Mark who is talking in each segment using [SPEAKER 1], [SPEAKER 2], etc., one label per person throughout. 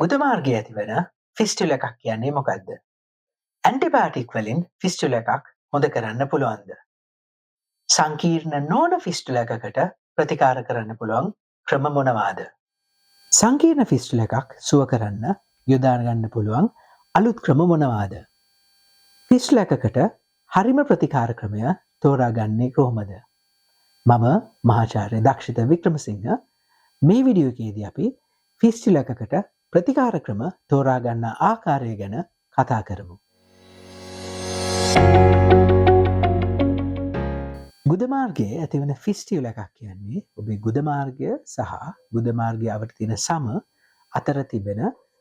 [SPEAKER 1] ගුද මාර්ගයේ ඇතිවන ෆිස්ටුල එකක් කියන්නේ මොකක්ද? ඇන්ටිබයොටික් වලින් ෆිස්ටුල එකක් හොඳ කරන්න පුළුවන්ද? සංකීර්ණ නොවන ෆිස්ටුල එකකට ප්‍රතිකාර කරන්න පුළුවන් ක්‍රම මොනවාද? සංකීර්ණ ෆිස්ටුල එකක් සුව කරන්න යොදා ගන්න පුළුවන් අලුත් ක්‍රම මොනවාද? ෆිස්ටුල එකකට හරිම ප්‍රතිකාර ක්‍රමය තෝරාගන්නේ කොහොමද? මම මහාචාර්ය දක්ෂිත වික්‍රමසිංහ. මේ වීඩියෝ එකේදී අපි ෆිස්ටුල එකකට ප්‍රතිකාර ක්‍රම තෝරා ගන්න ආකාරය ගැන කතා කරමු. ගුද මාර්ගයේ ඇතිවන ෆිස්ටියුල එකක් කියන්නේ ඔබේ ගුද මාර්ගය සහ ගුද මාර්ගයේ අවට තියෙන සම අතර තිබෙන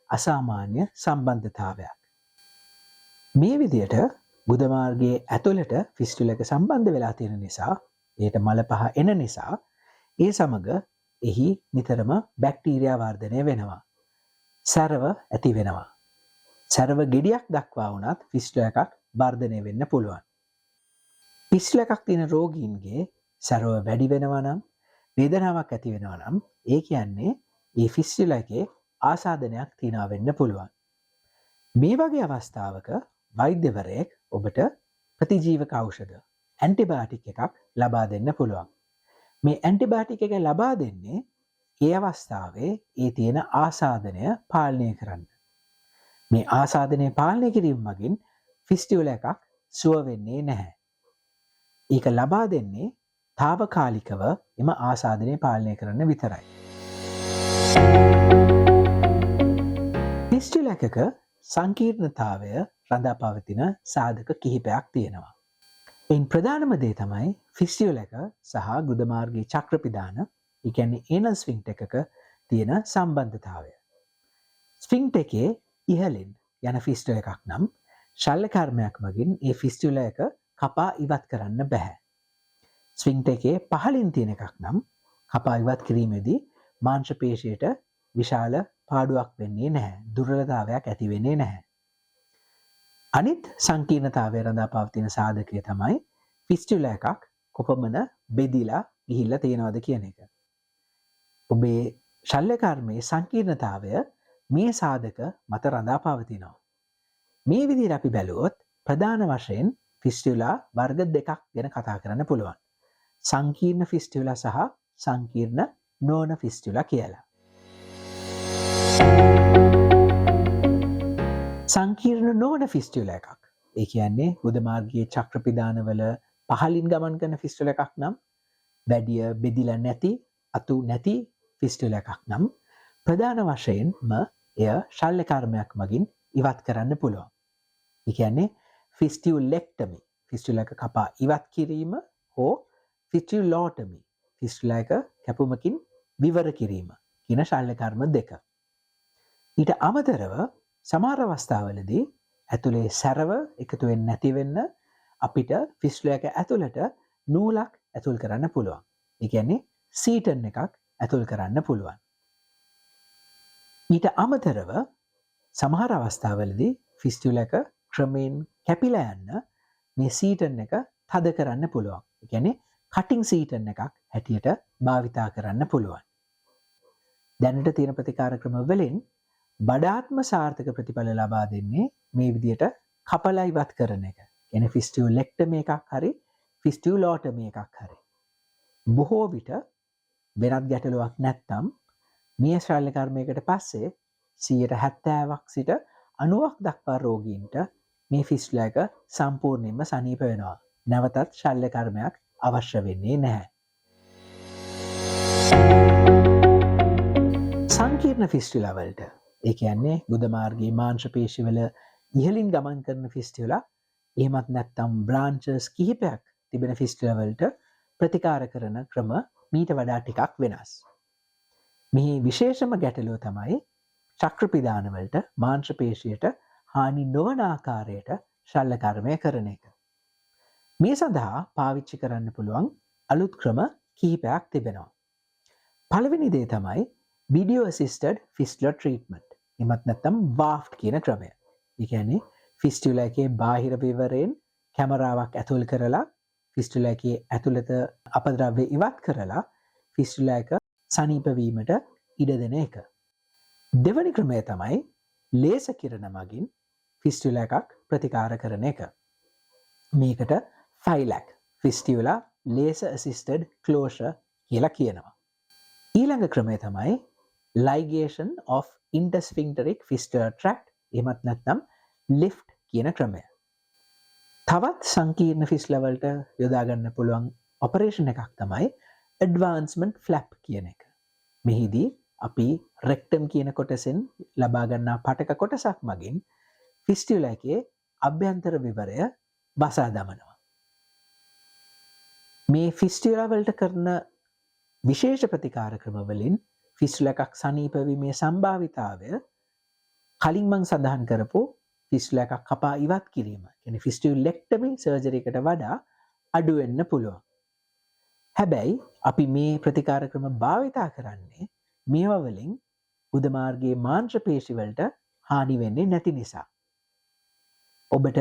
[SPEAKER 1] අසාමාන්‍ය සම්බන්ධතාවයක්. මේ විදියට ගුද මාර්ගයේ ඇතුළට ෆිස්ටියුල එක සම්බන්ධ වෙලා තියෙන නිසා, ඒට මල පහ එන නිසා, ඒ සමග එහි නිතරම බැක්ටීරියා වර්ධනය වෙනවා. සැරව ඇති වෙනවා. සැරව ගෙඩියක් දක්වා වුණත් ෆිස්ටුල එකක් වර්ධනය වෙන්න පුළුවන්. ෆිස්ටුල එකක් තියෙන රෝගීන්ගේ සැරව වැඩි වෙනවා නම්, වේදනාවක් ඇති වෙනවා නම්, ඒ කියන්නේ ඒ ෆිස්ටුල එකේ ආසාදනයක් තියනවා වෙන්න පුළුවන්. මේ වගේ අවස්ථාවක වෛද්‍යවරයෙක් ඔබට ප්‍රතිජීවක ඖෂධ ඇන්ටිබයොටික් එකක් ලබා දෙන්න පුළුවන්. මේ ඇන්ටිබයොටික් එක ලබා දෙන්නේ ඒ අවස්ථාවේ ඒ තියෙන ආසාදනය පාලනය කරන්න. මේ ආසාදනය පාලනය කිරීම මගින් ෆිස්ටියුල එකක් සුව වෙන්නේ නැහැ. ඒක ලබා දෙන්නේ තාවකාලිකව එම ආසාදනය පාලනය කරන්න විතරයි. ෆිස්ටියුල එකක සංකීර්ණතාවය රඳා පවතින සාධක කිහිපයක් තියෙනවා. එයින් ප්‍රධානම දේ තමයි ෆිස්ටියුල එක සහ ගුද මාර්ගයේ චක්‍රපිදාන, ඒ කියන්නේ ඒනල් ස්ෆින්ක්ටර් එකක තියෙන සම්බන්ධතාවය. ස්ෆින්ක්ටර් එකේ ඉහළින් යන ෆිස්ටුල එකක් නම් ශල්‍ය කර්මයක් මගින් ඒ ෆිස්ටුල එක කපා ඉවත් කරන්න බෑ. ස්ෆින්ක්ටර් එකේ පහළින් තියෙන එකක් නම් කපා ඉවත් කිරීමේදී මාංශ පේශියට විශාල පාඩුවක් වෙන්නේ නැහැ. දුර්වලතාවයක් ඇති වෙන්නේ නැහැ. අනිත් සංකීර්ණතාවය රඳා පවතින සාධකය තමයි ෆිස්ටුල එකක් කොපමණ බෙදිලා ගිහිල්ලා තියෙනවද කියන එක. ඔබේ ශල්‍ය කර්මයේ සංකීර්ණතාවය මේ සාධක මත රඳා පවතිනවා. මේ විදිහට අපි බැලුවොත් ප්‍රධාන වශයෙන් ෆිස්ටියුලා වර්ග දෙකක් ගැන කතා කරන්න පුළුවන්. සංකීර්ණ ෆිස්ටියුලා සහ සංකීර්ණ නොවන ෆිස්ටියුලා කියලා. සංකීර්ණ නොවන ෆිස්ටියුලා එකක්, ඒ කියන්නේ ගුද මාර්ගයේ චක්‍රපිදානවල පහළින් ගමන් කරන ෆිස්ටියුලා එකක් නම්, වැඩිය බෙදිලා නැති, අතු නැති ෆිස්ටියුලා එකක් නම් ප්‍රධාන වශයෙන්ම එය ශල්‍ය කර්මයක් මගින් ඉවත් කරන්න පුළුවන්. ඒ කියන්නේ ෆිස්ටියුලෙක්ටමි, ෆිස්ටියුලා එක කපා ඉවත් කිරීම, හෝ ෆිස්ටියුලෝටමි, ෆිස්ටියුලා එක කැපුමකින් විවර කිරීම කියන ශල්‍ය කර්ම දෙක. ඊට අමතරව සමහර අවස්ථාවලදී ඇතුලේ සැරව එකතු වෙන්නේ නැති වෙන්න අපිට ෆිස්ටියුලා එක ඇතුළට නූලක් ඇතුල් කරන්න පුළුවන්. ඒ කියන්නේ සීටන් එකක් ඇතුල් කරන්න පුළුවන්. ඊට අමතරව සමහර අවස්ථාවලදී ෆිස්ටියුල එක ක්‍රමයෙන් කැපිලා යන්න මේ සීටන් එක තද කරන්න පුළුවන්. ඒ කියන්නේ කටින් සීටන් එකක් හැටියට භාවිතා කරන්න පුළුවන්. දැනට තියෙන ප්‍රතිකාර ක්‍රම වලින් වඩාත්ම සාර්ථක ප්‍රතිඵල ලබා දෙන්නේ මේ විදියට කපලා ඉවත් කරන එක. කියන්නේ ෆිස්ටියුලෙක්ටමි එකක් හරි ෆිස්ටියුලෝටමි එකක් හරි. බොහෝ විට වෙනත් ගැටලුවක් නැත්නම් මේ ශල්‍ය කර්මයකට පස්සේ 70%ක් සිට 90ක් දක්වා රෝගීන්ට මේ ෆිස්ටුලා එක සම්පූර්ණයෙන්ම සනීප වෙනවා. නැවතත් ශල්‍ය කර්මයක් අවශ්‍ය වෙන්නේ නැහැ. සංකීර්ණ ෆිස්ටුලා වලට, ඒ කියන්නේ ගුද මාර්ගයේ මාංශ පේශිවල ඉහළින් ගමන් කරන ෆිස්ටුලා, එහෙමත් නැත්නම් බ්‍රාන්චස් කිහිපයක් තිබෙන ෆිස්ටුලා වලට ප්‍රතිකාර කරන ක්‍රම මීට වඩා ටිකක් වෙනස්. මෙහි විශේෂම ගැටලුව තමයි චක්‍රපිදානවලට මාංශ පේශියට හානි නොවන ආකාරයට ශල්‍ය කර්මය කරන එක. මේ සඳහා පාවිච්චි කරන්න පුළුවන් අලුත් ක්‍රම කිහිපයක් තිබෙනවා. පළවෙනි දේ තමයි video assisted fistula treatment. එමත් නැත්නම් BAFT කියන ක්‍රමය. ඒ කියන්නේ ෆිස්ටියුලා එකේ බාහිර විවරයෙන් කැමරාවක් ඇතුල් කරලා ෆිස්ටියුලා එකේ ඇතුළත අපද්‍රව්‍ය ඉවත් කරලා ෆිස්ටියුලා එක සනීප වීමට ඉඩ දෙන එක. දෙවනි ක්‍රමය තමයි ලේස කිරණ මගින් ෆිස්ටියුලා එකක් ප්‍රතිකාර කරන එක. මේකට ෆයිලැක් ෆිස්ටියුලා ලේස ඇසිස්ටඩ් ක්ලෝෂර් කියලා කියනවා. ඊළඟ ක්‍රමය තමයි ligation of intersphincteric fistula tract එහෙමත් නැත්නම් lift කියන ක්‍රමය. තවත් සංකීර්ණ ෆිස්ටුලා වලට යොදා ගන්න පුළුවන් ඔපරේෂන් එකක් තමයි advancement flap කියන එක. මෙහිදී අපි රෙක්ටම් කියන කොටසෙන් ලබා ගන්නා පටක කොටසක් මගින් ෆිස්ටියුලා එකේ අභ්‍යන්තර විවරය බසා දමනවා. මේ ෆිස්ටියුලා වලට කරන විශේෂ ප්‍රතිකාර ක්‍රම වලින් ෆිස්ටුලා එකක් සනීප වීමේ සම්භාවිතාවය කලින් මං සඳහන් කරපු ෆිස්ටුලා එකක් කපා ඉවත් කිරීම කියන්නේ ෆිස්ටියුලෙක්ටමි සර්ජරි එකට වඩා අඩු වෙන්න පුළුවන්. හැබැයි අපි මේ ප්‍රතිකාර ක්‍රම භාවිතා කරන්නේ මේවා වලින් උදමාර්ගයේ මාංශ පේශි වලට හානි වෙන්නේ නැති නිසා. ඔබට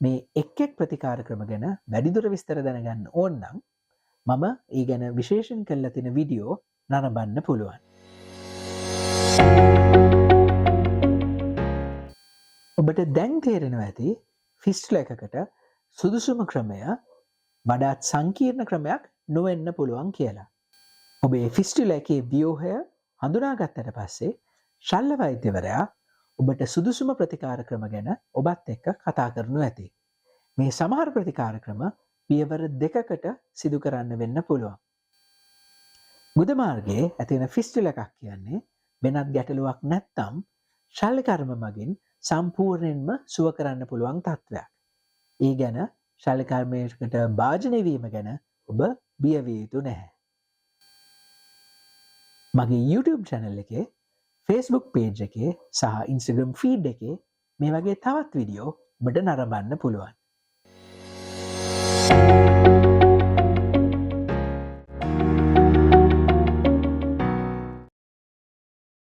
[SPEAKER 1] මේ එක් ප්‍රතිකාර ක්‍රම ගැන වැඩිදුර විස්තර දැනගන්න ඕන නම් මම ඒ ගැන විශේෂයෙන් කරලා තියෙන වීඩියෝ නරඹන්න පුළුවන්. ඔබට දැන් තේරෙනවා ඇති ෆිස්ටුලා එකකට සුදුසුම ක්‍රමය වඩාත් සංකීර්ණ ක්‍රමයක් නොවෙන්න පුළුවන් කියලා. ඔබේ ෆිස්ටුලා එකේ ව්‍යුහය හඳුනාගත්තට පස්සේ ශල්‍ය වෛද්‍යවරයා ඔබට සුදුසුම ප්‍රතිකාර ක්‍රම ගැන ඔබත් එක්ක කතා කරනු ඇති. මේ සමහර ප්‍රතිකාර ක්‍රම පියවර 2කට සිදු කරන්න වෙන්න පුළුවන්. ගුද මාර්ගයේ ඇතිවන ෆිස්ටුලා එකක් කියන්නේ වෙනත් ගැටලුවක් නැත්නම් ශල්‍ය කර්ම මගින් සම්පූර්ණයෙන්ම සුව කරන්න පුළුවන් තත්ත්වයක්. ඒ ගැන ශල්‍ය කර්මයකට භාජනය වීම ගැන ඔබ බිය විය යුතු නැහැ. මගේ YouTube channel එකේ Facebook page එකේ සහ Instagram feed එකේ මේ වගේ තවත් වීඩියෝ ඔබට නරඹන්න පුළුවන්.